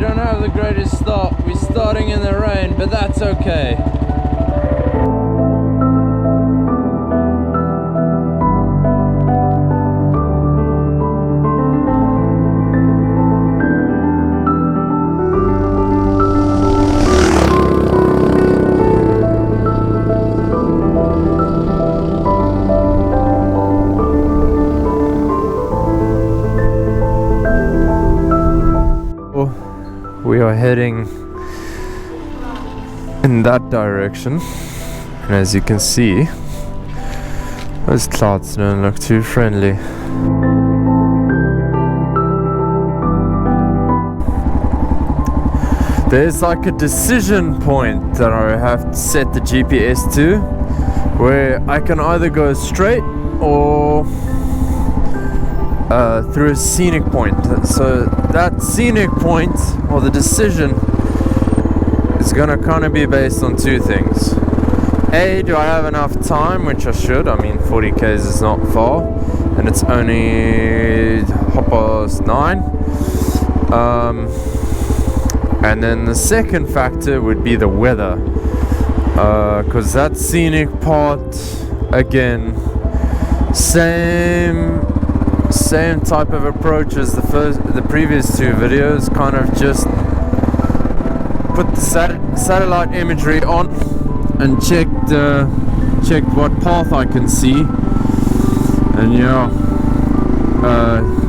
don't have the greatest start. We're starting in the rain, but that's okay. We are heading in that direction, and as you can see, those clouds don't look too friendly. There's like a decision point that I have to set the GPS to, where I can either go straight or through a scenic point. So that scenic point, or the decision, is gonna kind of be based on two things. A, do I have enough time, which I should. I mean, 40 k's is not far, and it's only 9:30. And then the second factor would be the weather, because that scenic part, again, same type of approach as the previous two videos. Kind of just put the satellite imagery on and checked what path I can see, and yeah,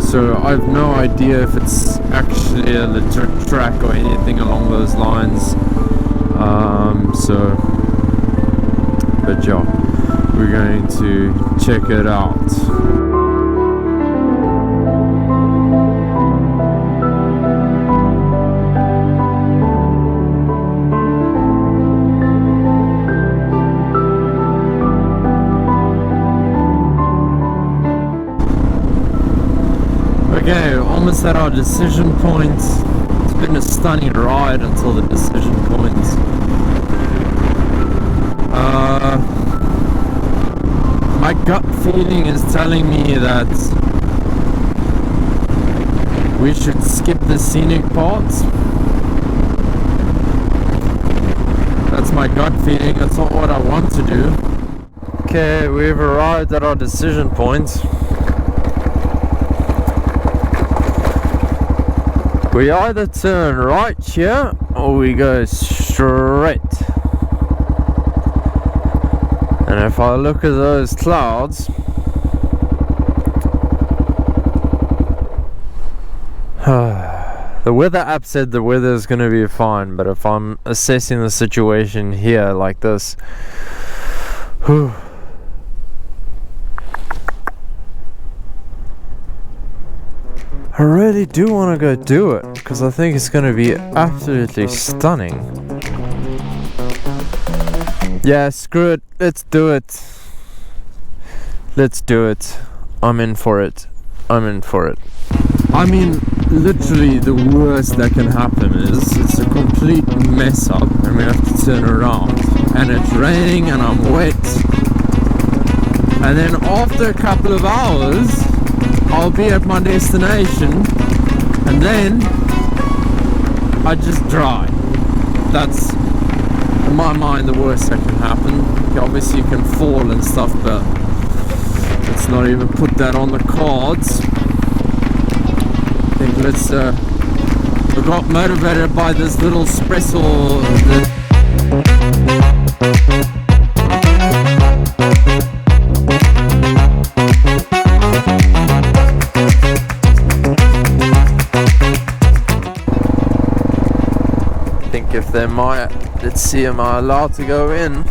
so I've no idea if it's actually a legit track or anything along those lines. But yeah, we're going to check it out. Okay, almost at our decision point. It's been a stunning ride until the decision point. My gut feeling is telling me that we should skip the scenic parts. That's my gut feeling. That's not what I want to do. Okay, we've arrived at our decision point. We either turn right here or we go straight. And if I look at those clouds, the weather app said the weather is going to be fine, but if I'm assessing the situation here like this, I really do want to go do it, because I think it's going to be absolutely stunning. Yeah, screw it. Let's do it. Let's do it. I'm in for it. I'm in for it. I mean, literally the worst that can happen is it's a complete mess up and we have to turn around. And it's raining and I'm wet. And then after a couple of hours, I'll be at my destination, and then I just dry. That's, in my mind, the worst that can happen. Obviously you can fall and stuff, but let's not even put that on the cards. I think we got motivated by this little espresso. If they might, let's see, am I allowed to go in?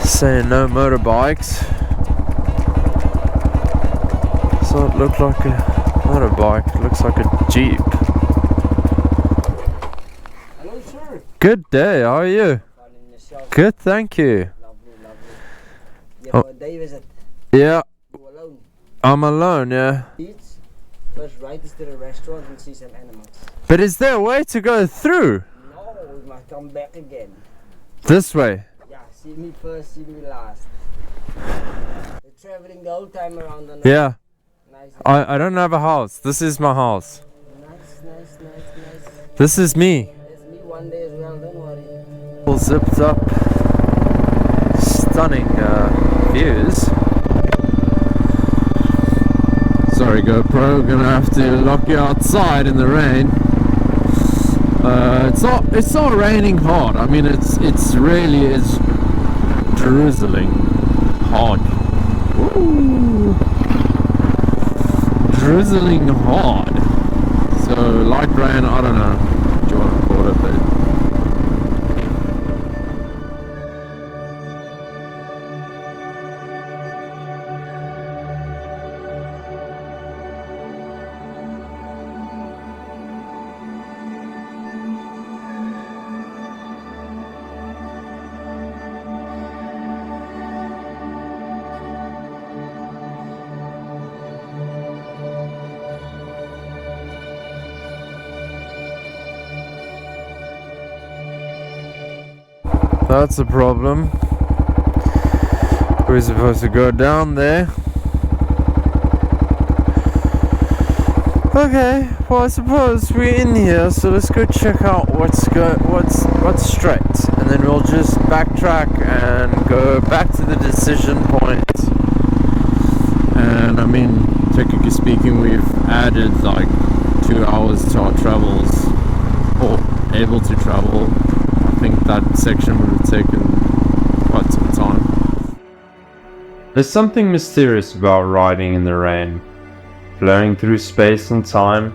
Saying no motorbikes. So it looked like a motorbike, it looks like a Jeep. Hello sir. Good day, how are you? Good, thank you. Lovely. Yeah, what day is it? Yeah. You alone? I'm alone, yeah. First right is to the restaurant and see some animals. But is there a way to go through? No, we must come back again. This way? Yeah, see me first, see me last. We're traveling the whole time around. Yeah. Nice. I don't have a house. This is my house. No, nice. This is me. It's me one day as well, don't worry. All zipped up. Stunning views. Sorry GoPro, gonna have to lock you outside in the rain. It's not raining hard. I mean it's really is drizzling hard. Ooh. Drizzling hard. So light rain, I don't know what you want to call it, but that's a problem. We're supposed to go down there. Okay, well I suppose we're in here, so let's go check out what's straight, and then we'll just backtrack and go back to the decision point. And I mean, technically speaking, we've added like 2 hours to our travels, or able to travel. I think that section would have taken quite some time. There's something mysterious about riding in the rain, flowing through space and time,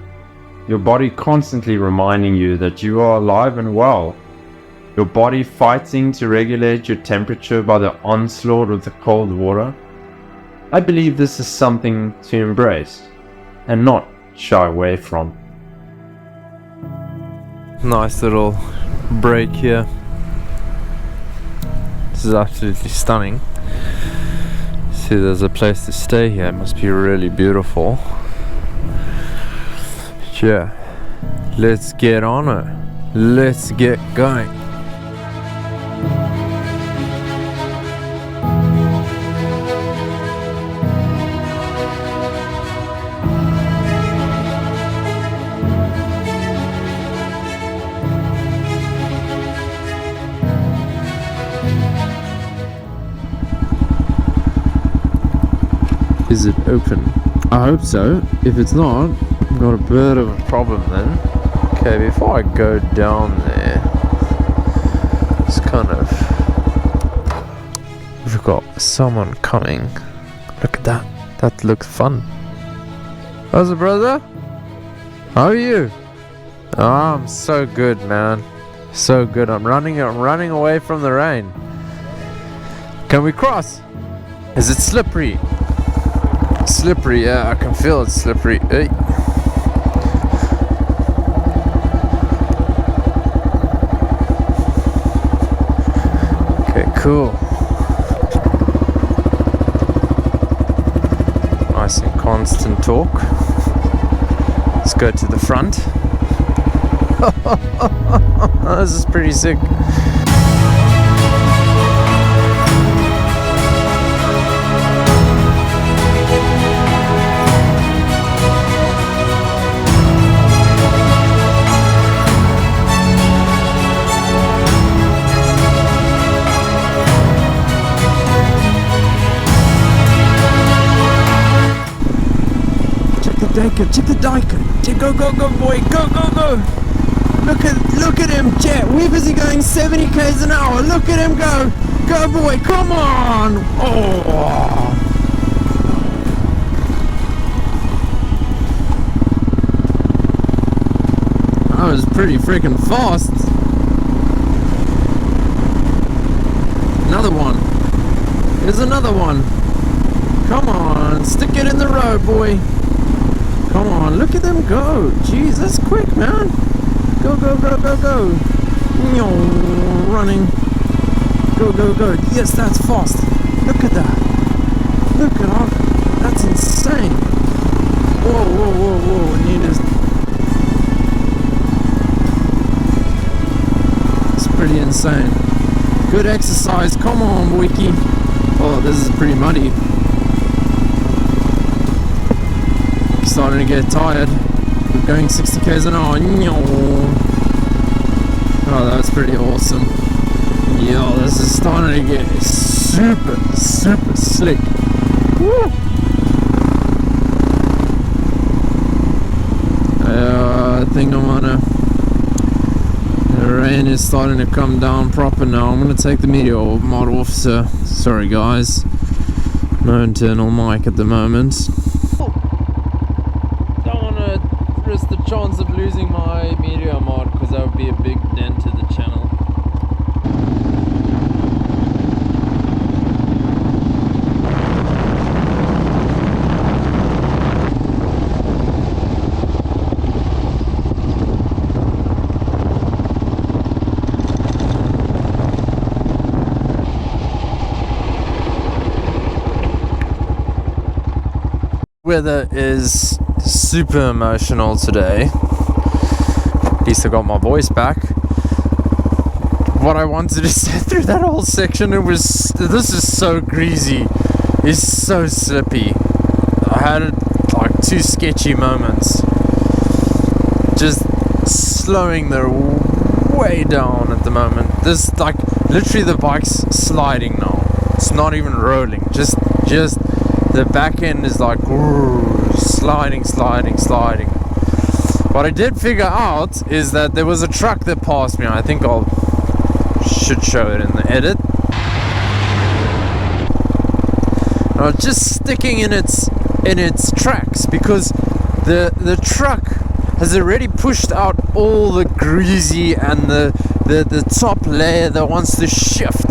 your body constantly reminding you that you are alive and well, your body fighting to regulate your temperature by the onslaught of the cold water. I believe this is something to embrace and not shy away from. Nice little break here. This is absolutely stunning. See, there's a place to stay here. It must be really beautiful. Yeah, let's get on it. Let's get going. Is it open? I hope so. If it's not, I've got a bit of a problem then. Okay, before I go down there, it's kind of... we've got someone coming. Look at that. That looks fun. How's it, brother? How are you? Oh, I'm so good, man. So good. I'm running away from the rain. Can we cross? Is it slippery? Slippery, yeah, I can feel it slippery. Hey. Okay, cool. Nice and constant torque. Let's go to the front. This is pretty sick. Check the Daikon. Go boy, go. Look at him, Jet. We're busy going 70 k's an hour. Look at him go. Go boy, come on. Oh. That was pretty freaking fast. Another one. Here's another one. Come on, stick it in the road, boy. Come on, look at them go. Jeez, that's quick, man. Go. Running. Go. Yes, that's fast. Look at that. Look at that. That's insane. Whoa. It's pretty insane. Good exercise. Come on, Wiki. Oh, this is pretty muddy. Starting to get tired. We're going 60 k's an hour. Oh, that's pretty awesome. Yo, this is starting to get super slick. Woo! I think I'm gonna... The rain is starting to come down proper now. I'm gonna take the meteor mod off, so sorry guys. No internal mic at the moment. Don't wanna risk the chance of losing my meteor mod, because that would be a big dent to the channel. Weather is super emotional today. At least I got my voice back. What I wanted to say through that whole section, this is so greasy. It's so slippy. I had like 2 sketchy moments. Just slowing their way down at the moment. This, like, literally the bike's sliding now. It's not even rolling. Just the back end is like sliding. What I did figure out is that there was a truck that passed me. I think should show it in the edit. I was just sticking in its tracks because the truck has already pushed out all the greasy and the top layer that wants to shift.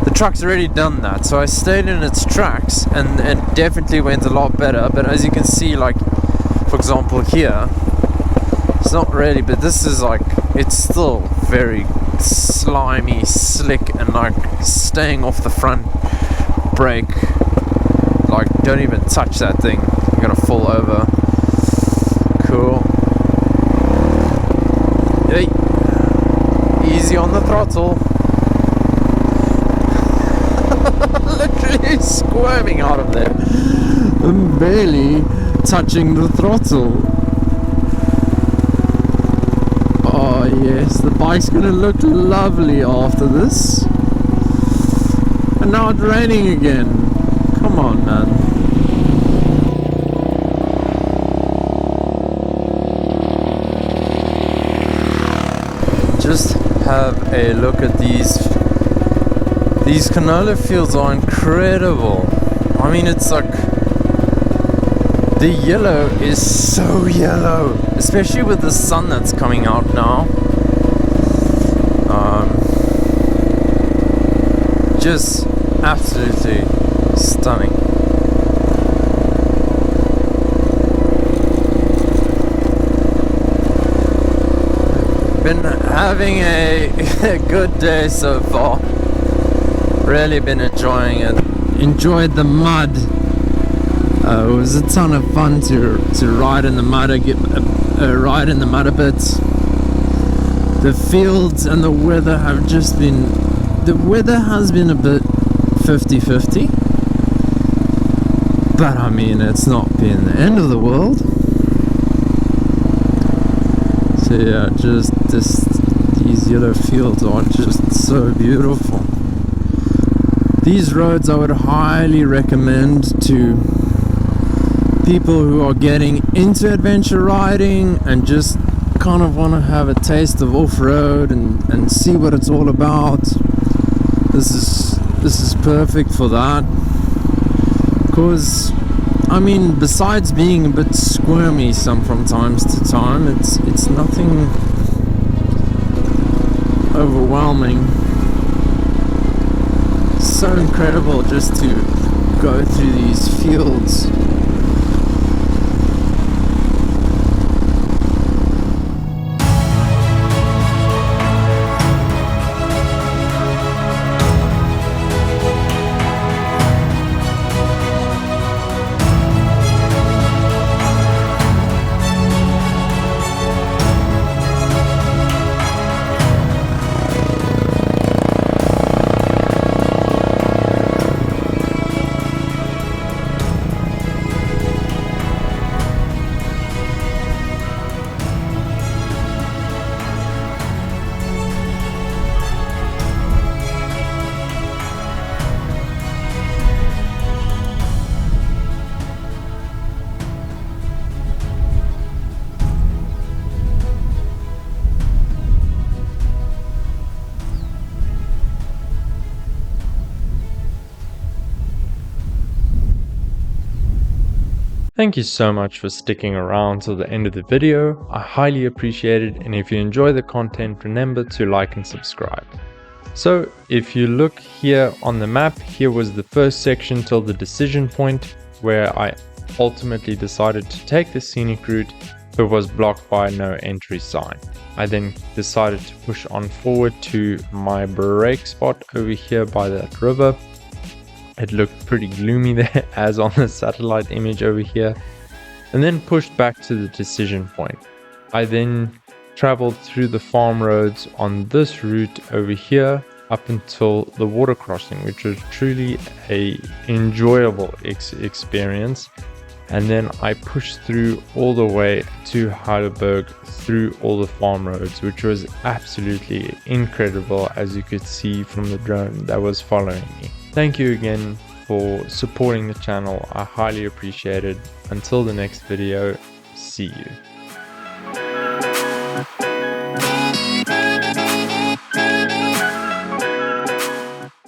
The truck's already done that, so I stayed in its tracks and definitely went a lot better. But as you can see, like, for example here, it's not really, but this is like, it's still very slimy, slick, and like staying off the front brake. Like, don't even touch that thing, you're gonna fall over. Cool. Hey, easy on the throttle. Literally squirming out of there. I'm barely touching the throttle. Oh yes, the bike's gonna look lovely after this. And now it's raining again. Come on, man. Just have a look at these canola fields are incredible. I mean, it's like the yellow is so yellow, especially with the sun that's coming out now. Just absolutely stunning. Been having a good day so far. Really been enjoying it. Enjoyed the mud. It was a ton of fun to ride in the mud. Ride in the mud a bit. The fields and the weather have just been. The weather has been a bit 50-50. But I mean, it's not been the end of the world. So yeah, just these yellow fields are just so beautiful. These roads I would highly recommend to people who are getting into adventure riding and just kind of want to have a taste of off-road and see what it's all about. This is perfect for that. Because, I mean, besides being a bit squirmy from time to time, it's nothing overwhelming. So incredible just to go through these fields. Thank you so much for sticking around till the end of the video. I highly appreciate it, and if you enjoy the content, remember to like and subscribe. So if you look here on the map, here was the first section till the decision point where I ultimately decided to take the scenic route, but was blocked by no entry sign. I then decided to push on forward to my break spot over here by that river. It looked pretty gloomy there as on the satellite image over here, and then pushed back to the decision point. I then traveled through the farm roads on this route over here up until the water crossing, which was truly a enjoyable experience. And then I pushed through all the way to Heidelberg through all the farm roads, which was absolutely incredible, as you could see from the drone that was following me. Thank you again for supporting the channel. I highly appreciate it. Until the next video, see you.